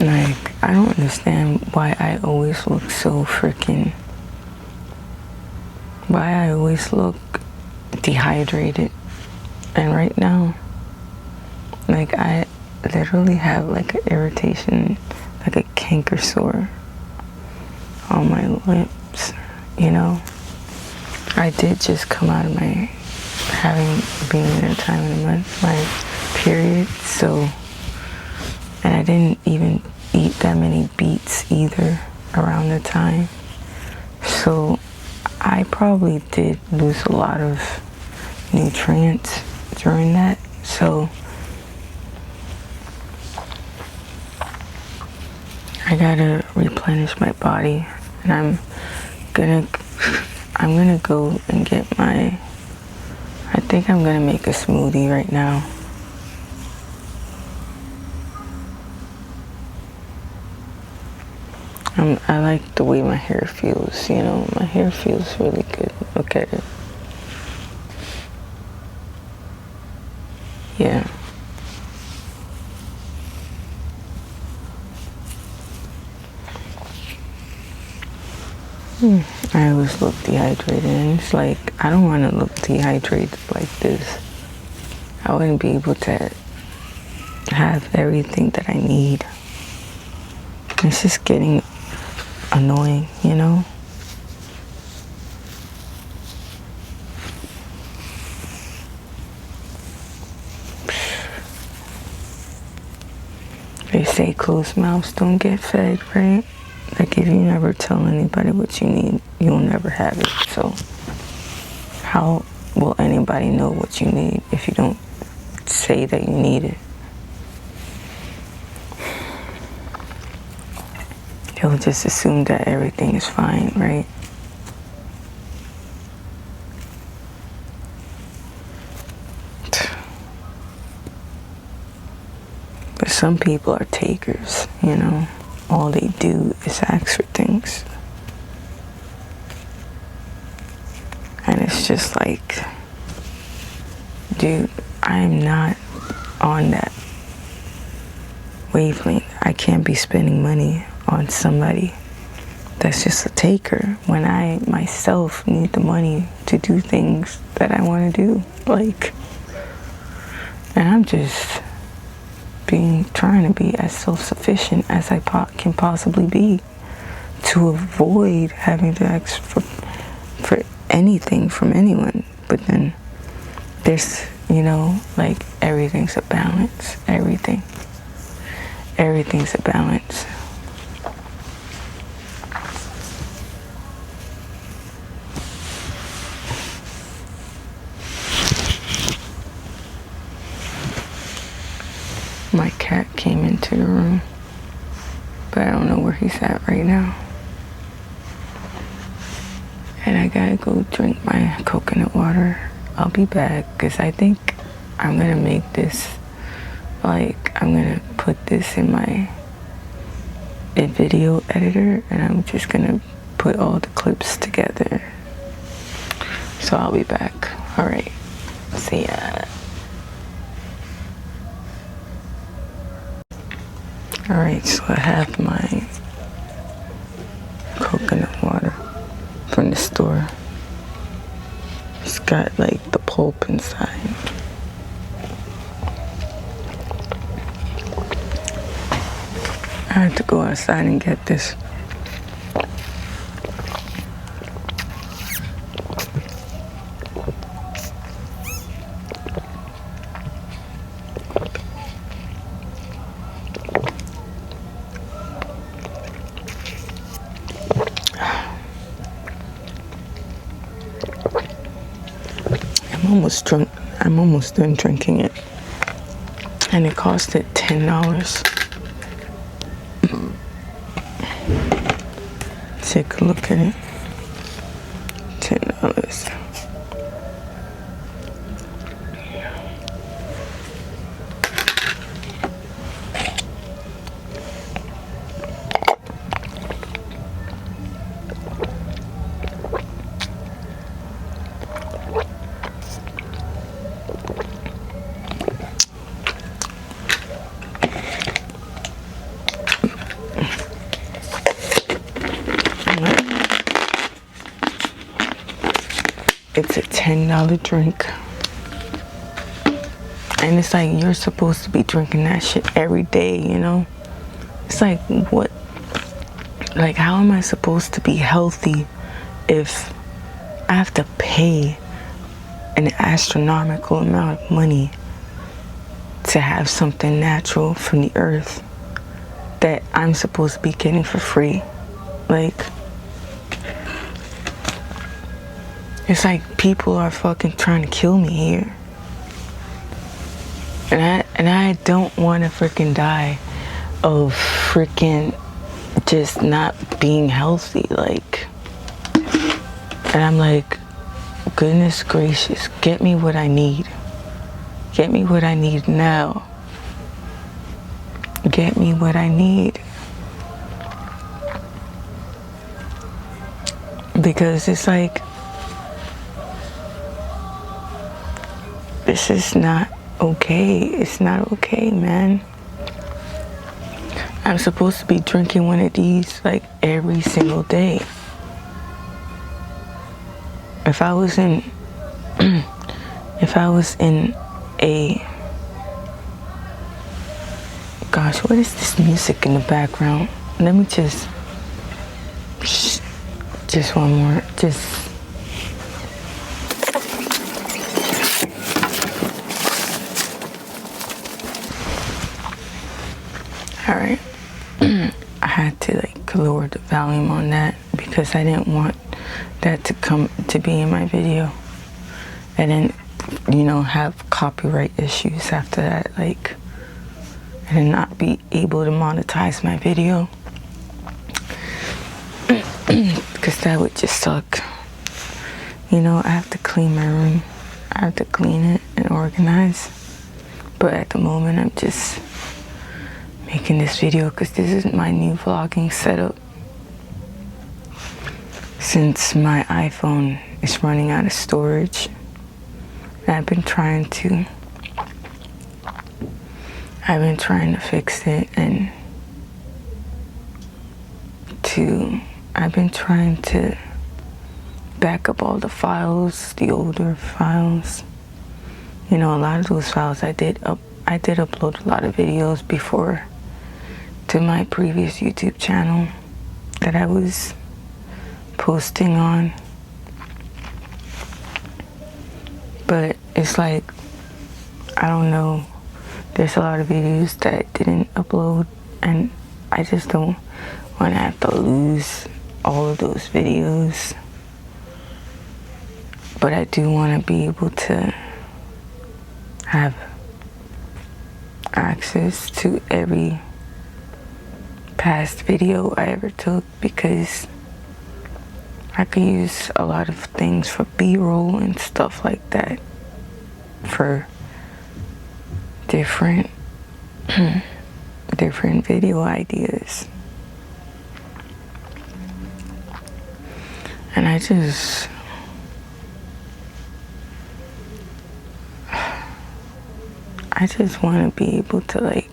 Like, I don't understand why I always look so freaking... Why I always look dehydrated. And right now, like, I literally have like an irritation, like a canker sore on my lips, you know? I did just come out of my being in a time of the month, my period, so, and I didn't even eat that many beets either around the time, so I probably did lose a lot of nutrients during that, so I gotta replenish my body, and I'm gonna go and get my, I think I'm gonna make a smoothie right now. I like the way my hair feels, you know, my hair feels really good. Look at it. Yeah. I always look dehydrated, and it's like, I don't want to look dehydrated like this. I wouldn't be able to have everything that I need. It's just getting annoying, you know? They say closed mouths don't get fed, right? Like, if you never tell anybody what you need, you'll never have it. So how will anybody know what you need if you don't say that you need it? They'll just assume that everything is fine, right? But some people are takers, you know? All they do is ask for things. And it's just like, dude, I'm not on that wavelength. I can't be spending money on somebody that's just a taker when I myself need the money to do things that I want to do. Like, and I'm just trying to be as self-sufficient as I can possibly be to avoid having to ask for anything from anyone. But then there's, you know, like, everything's a balance. Everything's a balance. My cat came into the room, but I don't know where he's at right now. And I gotta go drink my coconut water. I'll be back, because I think I'm gonna make this, like, I'm gonna put this in my video editor, and I'm just gonna put all the clips together. So I'll be back. All right. See ya. Alright, so I have my coconut water from the store. It's got like the pulp inside. I had to go outside and get this. I'm almost done drinking it, and it costed $10. Take a look at it. $10. it's a $10 drink. And it's like, you're supposed to be drinking that shit every day, you know? It's like, what? Like, how am I supposed to be healthy if I have to pay an astronomical amount of money to have something natural from the earth that I'm supposed to be getting for free? Like, it's like people are fucking trying to kill me here. And I don't want to freaking die of freaking just not being healthy. Like, and I'm like, goodness gracious, get me what I need. Get me what I need now. Get me what I need. Because it's like, this is not okay. It's not okay, man. I'm supposed to be drinking one of these like every single day. If I was in a, gosh, what is this music in the background? Let me just one more, all right. I had to like lower the volume on that because I didn't want that to be in my video and then, you know, have copyright issues after that, like, and not be able to monetize my video, because that would just suck. You know, I have to clean my room. I have to clean it and organize. But at the moment, I'm just making this video because this is my new vlogging setup. Since my iPhone is running out of storage, I've been trying to fix it, and I've been trying to back up all the files, the older files. You know, a lot of those files I did upload a lot of videos before to my previous YouTube channel that I was posting on. But it's like, I don't know, there's a lot of videos that I didn't upload, and I just don't want to have to lose all of those videos. But I do want to be able to have access to every past video I ever took, because I could use a lot of things for B-roll and stuff like that for different video ideas. And I just want to be able to, like,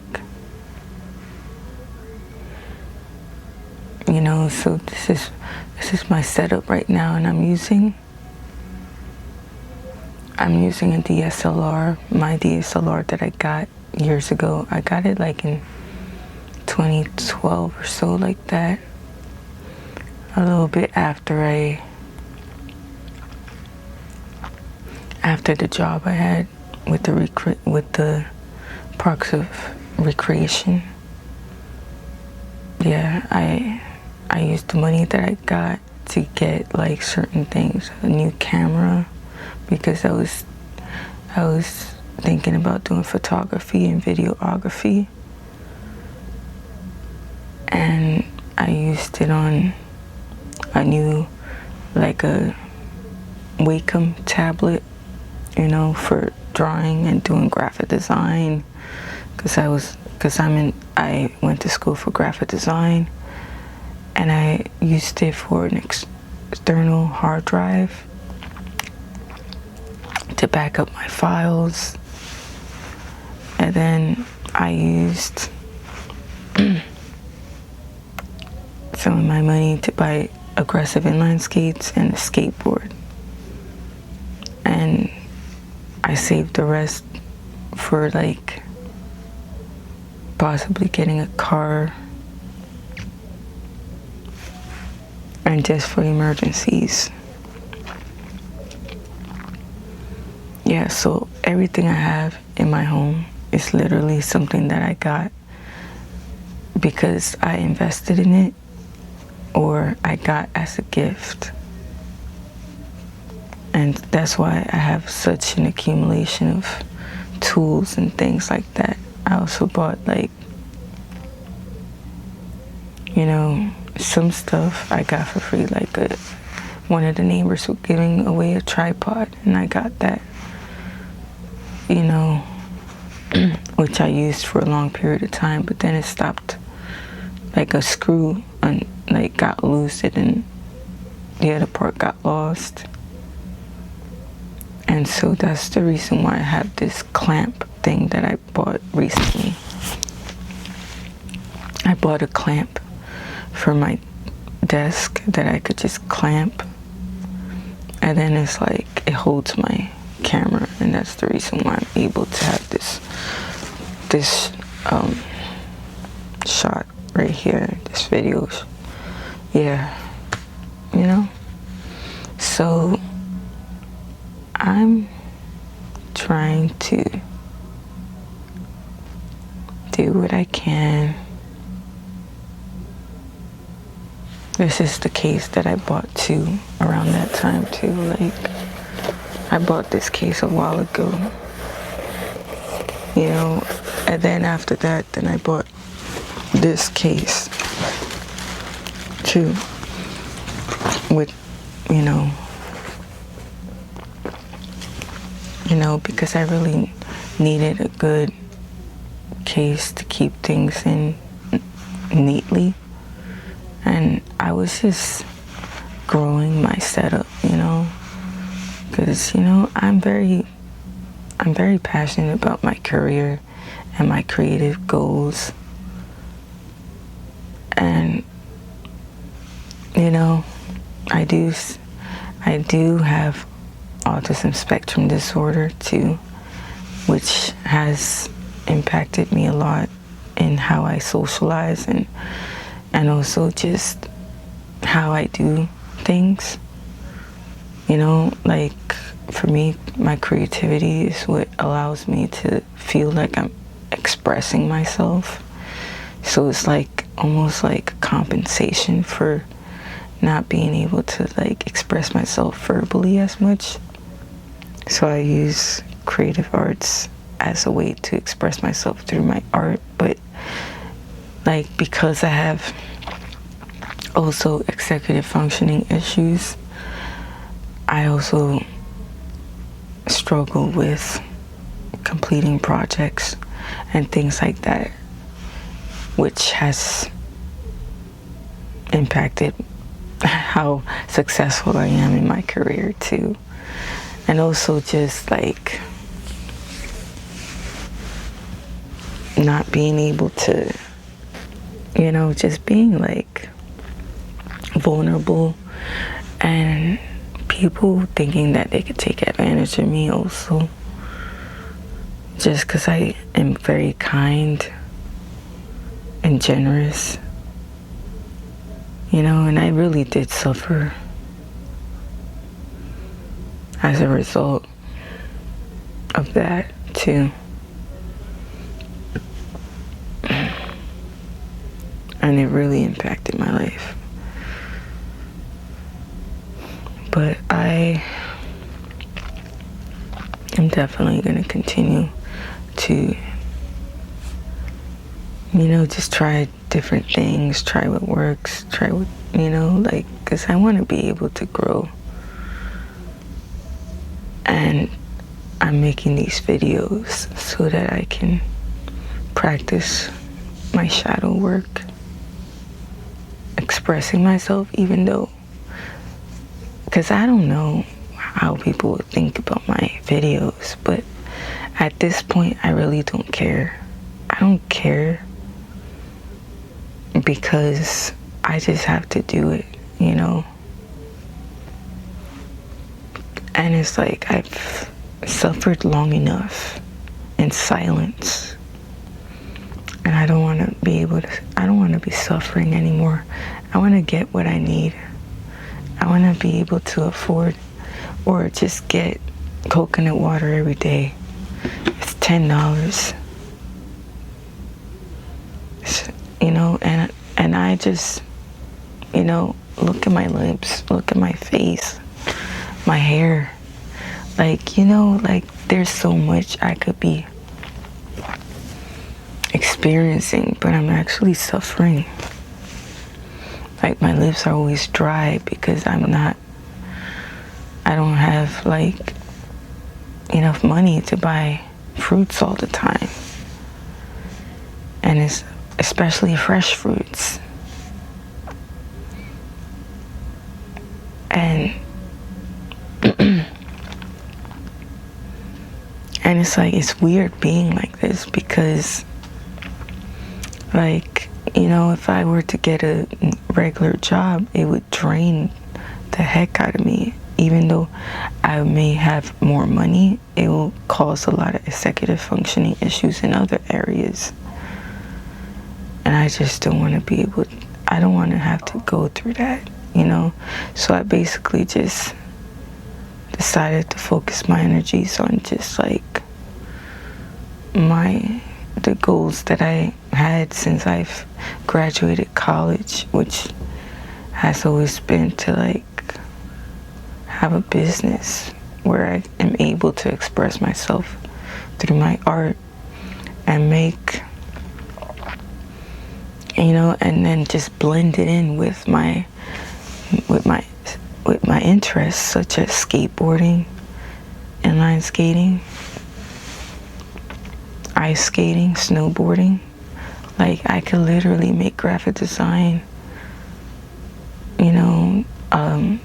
you know, so this is my setup right now, and I'm using a DSLR, my DSLR that I got years ago. I got it like in 2012 or so, like that. A little bit after the job I had with the Parks of Recreation. Yeah, I used the money that I got to get like certain things, a new camera, because I was thinking about doing photography and videography, and I used it on a new, like a Wacom tablet, you know, for drawing and doing graphic design, because I went to school for graphic design, and I used it for an external hard drive to back up my files. And then I used some of my money to buy aggressive inline skates and a skateboard. save the rest for like possibly getting a car and just for emergencies. Yeah, so everything I have in my home is literally something that I got because I invested in it or I got as a gift. And that's why I have such an accumulation of tools and things like that. I also bought like, you know, some stuff I got for free, like one of the neighbors was giving away a tripod and I got that, you know, which I used for a long period of time, but then it stopped, like a screw and like got loose and the other part got lost. And so that's the reason why I have this clamp thing that I bought recently. I bought a clamp for my desk that I could just clamp, and then it's like it holds my camera, and that's the reason why I'm able to have this shot right here, this video. Yeah, you know. So I'm trying to do what I can. This is the case that I bought too around that time too. Like, I bought this case a while ago, you know, and then after that, then I bought this case too with, you know, because I really needed a good case to keep things in neatly. And I was just growing my setup, you know, because, you know, I'm very passionate about my career and my creative goals. And, you know, I do have Autism Spectrum disorder too, which has impacted me a lot in how I socialize and also just how I do things. You know, like for me, my creativity is what allows me to feel like I'm expressing myself. So it's like almost like compensation for not being able to like express myself verbally as much. So I use creative arts as a way to express myself through my art. But like, because I have also executive functioning issues, I also struggle with completing projects and things like that, which has impacted how successful I am in my career too. And also just like not being able to, you know, just being like vulnerable and people thinking that they could take advantage of me also, just because I am very kind and generous, you know. And I really did suffer as a result of that too. And it really impacted my life. But I am definitely going to continue to, you know, just try different things, try what works, try what, you know, like, because I want to be able to grow. And I'm making these videos so that I can practice my shadow work, expressing myself, even though, because I don't know how people would think about my videos, but at this point I really don't care. I don't care because I just have to do it, you know. And it's like suffered long enough in silence. And I don't want to be I don't want to be suffering anymore. I want to get what I need. I want to be able to afford or just get coconut water every day. It's $10. And I just, look at my lips, look at my face, my hair. There's so much I could be experiencing, but I'm actually suffering. Like, my lips are always dry because I don't have enough money to buy fruits all the time. And it's especially fresh fruits. And and it's weird being like this because if I were to get a regular job, it would drain the heck out of me. Even though I may have more money, it will cause a lot of executive functioning issues in other areas. And I just don't want to I don't want to have to go through that, So I basically just decided to focus my energies on just the goals that I had since I've graduated college, which has always been to have a business where I am able to express myself through my art and make, and then just blend it in with my interests, such as skateboarding, inline skating, ice skating, snowboarding. I could literally make graphic design,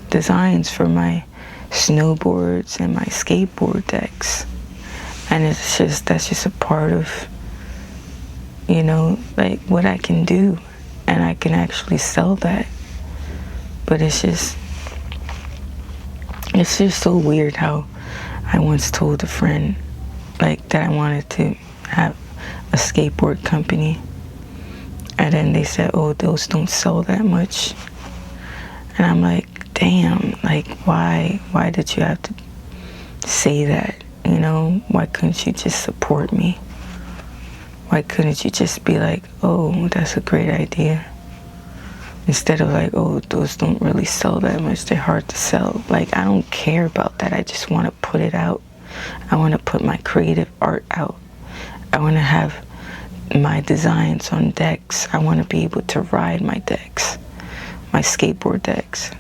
designs for my snowboards and my skateboard decks. And that's just a part of, what I can do. And I can actually sell that. But it's just so weird how I once told a friend, that I wanted to have a skateboard company. And then they said, oh, those don't sell that much. And I'm like, damn, why did you have to say that? Why couldn't you just support me? Why couldn't you just be like, oh, that's a great idea? Instead of oh, those don't really sell that much, they're hard to sell. I don't care about that. I just want to put it out. I want to put my creative art out. I want to have my designs on decks. I want to be able to ride my decks, my skateboard decks,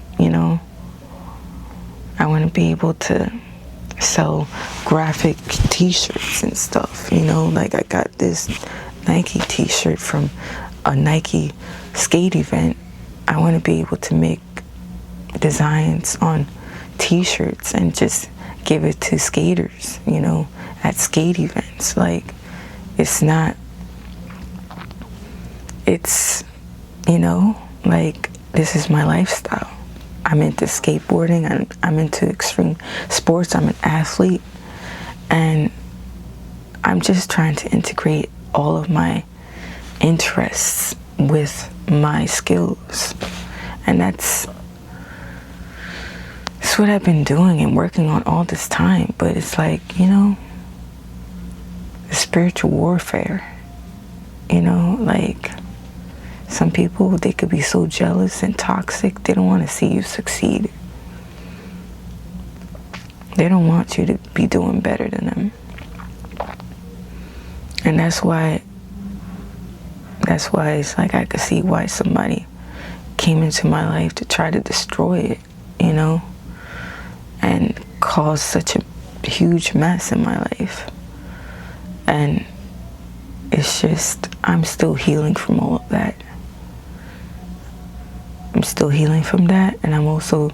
I want to be able to sell graphic t-shirts and stuff, I got this Nike t-shirt from a Nike skate event. I want to be able to make designs on t-shirts and just give it to skaters, at skate events. This is my lifestyle. I'm into skateboarding, I'm into extreme sports, I'm an athlete, and I'm just trying to integrate all of my interests with my skills. And that's what I've been doing and working on all this time. But it's spiritual warfare, some people, they could be so jealous and toxic, they don't want to see you succeed. They don't want you to be doing better than them. And that's why it's I could see why somebody came into my life to try to destroy it, and cause such a huge mess in my life. And it's just, I'm still healing from all of that. I'm still healing from that, and I'm also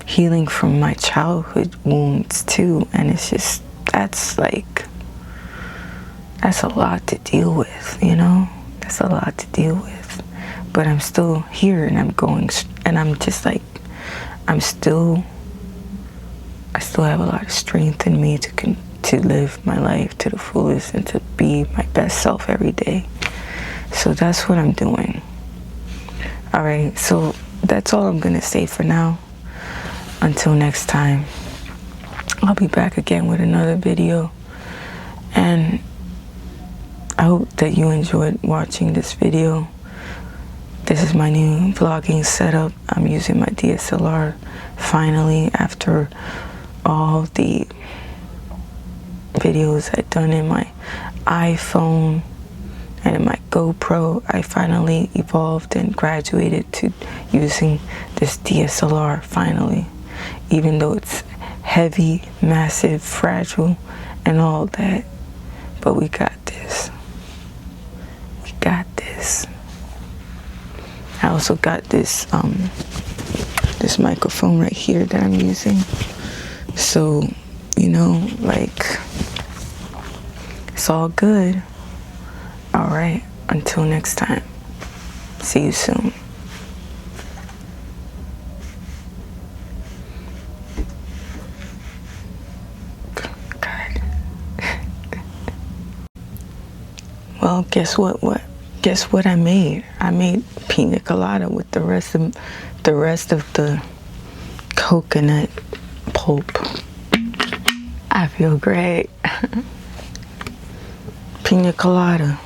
healing from my childhood wounds too. And it's just, that's a lot to deal with, That's a lot to deal with. But I'm still here, and I'm going, and I'm just I'm still I still have a lot of strength in me to live my life to the fullest and to be my best self every day. So that's what I'm doing. All right, so that's all I'm gonna say for now. Until next time, I'll be back again with another video, and I hope that you enjoyed watching this video. This is my new vlogging setup. I'm using my DSLR finally, after all the videos I've done in my iPhone and in my GoPro. I finally evolved and graduated to using this DSLR finally, even though it's heavy, massive, fragile, and all that. But we got this. We got this. I also got this this microphone right here that I'm using. So, you know, like, it's all good. All right, until next time. See you soon. God. Well, guess what? Guess what I made? I made pina colada with the rest of the coconut pulp. I feel great. Pina colada.